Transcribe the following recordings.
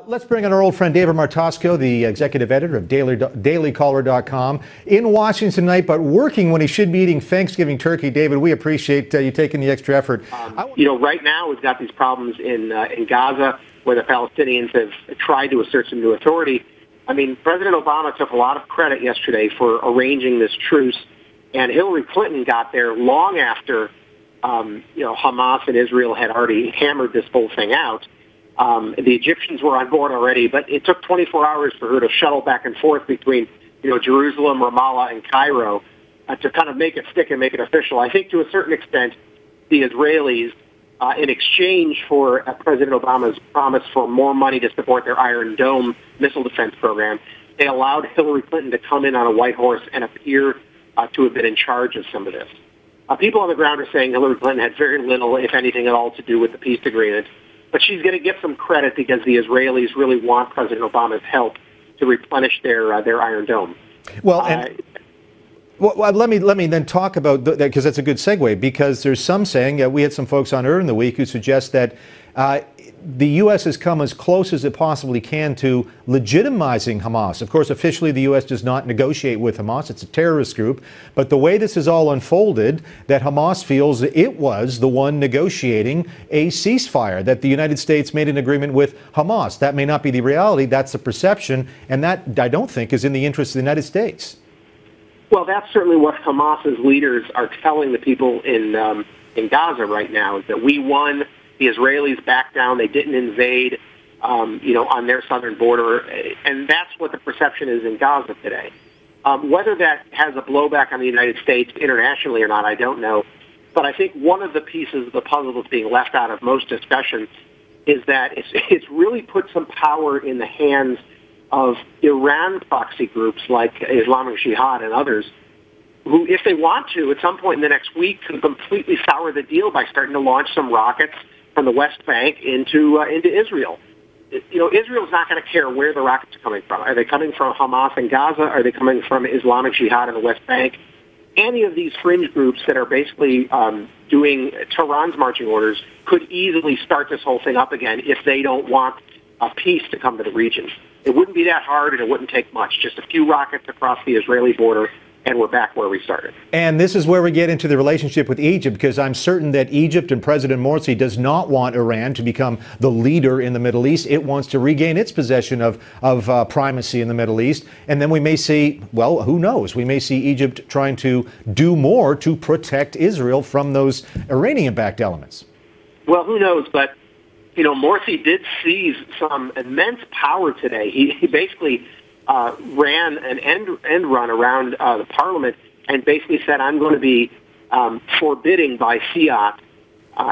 Let's bring in our old friend David Martosco, the executive editor of dailycaller.com, in Washington tonight, but working when he should be eating Thanksgiving turkey. David, we appreciate you taking the extra effort. Right now we've got these problems in Gaza where the Palestinians have tried to assert some new authority. I mean, President Obama took a lot of credit yesterday for arranging this truce, and Hillary Clinton got there long after Hamas and Israel had already hammered this whole thing out. The Egyptians were on board already, but it took 24 hours for her to shuttle back and forth between, Jerusalem, Ramallah, and Cairo to kind of make it stick and make it official. I think to a certain extent, the Israelis, in exchange for President Obama's promise for more money to support their Iron Dome missile defense program, they allowed Hillary Clinton to come in on a white horse and appear to have been in charge of some of this. People on the ground are saying Hillary Clinton had very little, if anything at all, to do with the peace agreement. But she's going to get some credit because the Israelis really want President Obama's help to replenish their Iron Dome. Well, let me then talk about that, because that's a good segue, because there's some saying, we had some folks on earlier in the week who suggest that the U.S. has come as close as it possibly can to legitimizing Hamas. Of course, officially, the U.S. does not negotiate with Hamas. It's a terrorist group. But the way this is all unfolded, that Hamas feels it was the one negotiating a ceasefire, that the United States made an agreement with Hamas. That may not be the reality. That's the perception. And that, I don't think, is in the interest of the United States. Well, that's certainly what Hamas's leaders are telling the people in Gaza right now, is that we won. The Israelis backed down. They didn't invade, on their southern border. And that's what the perception is in Gaza today. Whether that has a blowback on the United States internationally or not, I don't know. But I think one of the pieces of the puzzle that's being left out of most discussion is that it's really put some power in the hands of Iran proxy groups like Islamic Jihad and others, who, if they want to, at some point in the next week, could completely sour the deal by starting to launch some rockets from the West Bank into Israel. Israel's not going to care where the rockets are coming from. Are they coming from Hamas in Gaza? Are they coming from Islamic Jihad in the West Bank? Any of these fringe groups that are basically doing Tehran's marching orders could easily start this whole thing up again if they don't want a peace to come to the region. It wouldn't be that hard, and it wouldn't take much. Just a few rockets across the Israeli border, and we're back where we started. And this is where we get into the relationship with Egypt, because I'm certain that Egypt and President Morsi does not want Iran to become the leader in the Middle East. It wants to regain its possession of primacy in the Middle East. And then we may see, well, who knows? We may see Egypt trying to do more to protect Israel from those Iranian-backed elements. Well, who knows? But, Morsi did seize some immense power today. He basically ran an end run around the parliament and basically said, I'm going to be forbidding by fiat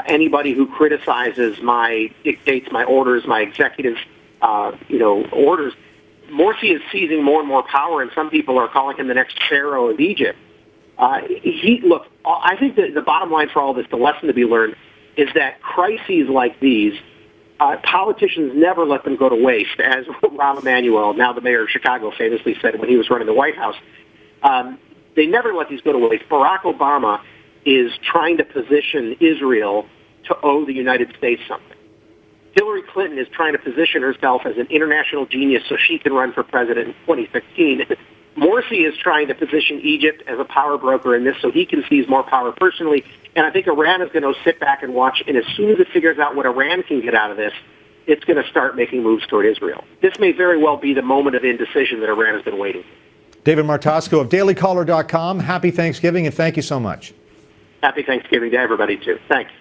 anybody who criticizes my dictates, my orders, my executive orders. Morsi is seizing more and more power, and some people are calling him the next pharaoh of Egypt. Look, I think that the bottom line for all this, the lesson to be learned, is that crises like these, politicians never let them go to waste, as Rahm Emanuel, now the mayor of Chicago, famously said when he was running the White House. They never let these go to waste. Barack Obama is trying to position Israel to owe the United States something. Hillary Clinton is trying to position herself as an international genius so she can run for president in 2016. Morsi is trying to position Egypt as a power broker in this so he can seize more power personally. And I think Iran is going to sit back and watch. And as soon as it figures out what Iran can get out of this, it's going to start making moves toward Israel. This may very well be the moment of indecision that Iran has been waiting for. David Martosco of dailycaller.com. Happy Thanksgiving, and thank you so much. Happy Thanksgiving to everybody, too. Thanks.